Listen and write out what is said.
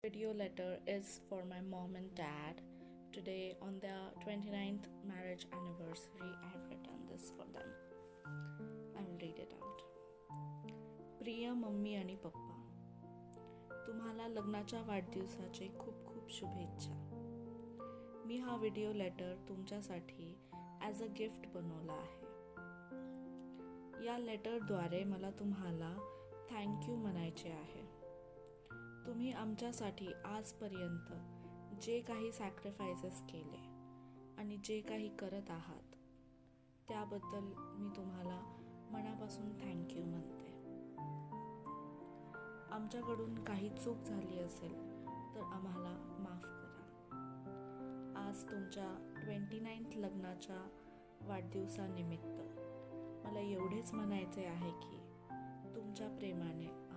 Video letter is for my mom and dad. Today, on their 29th marriage anniversary, I have written this for them. I will read it out. प्रिय mummy आणि पप्पा, तुम्हाला लग्नाच्या वाढदिवसाची खूप खूप शुभेच्छा. मी हा व्हिडिओ लेटर तुमच्यासाठी ॲज अ गिफ्ट बनवला आहे. या लेटरद्वारे मला तुम्हाला थँक्यू म्हणायचे आहे. तुम्ही आमच्यासाठी आजपर्यंत जे काही सॅक्रिफायसेस केले आणि जे काही करत आहात त्याबद्दल मी तुम्हाला मनापासून थँक्यू म्हणते. आमच्याकडून काही चूक झाली असेल तर आम्हाला माफ करा. आज तुमच्या 29th लग्नाच्या वाढदिवसानिमित्त मला एवढेच म्हणायचे आहे की तुमच्या प्रेमाने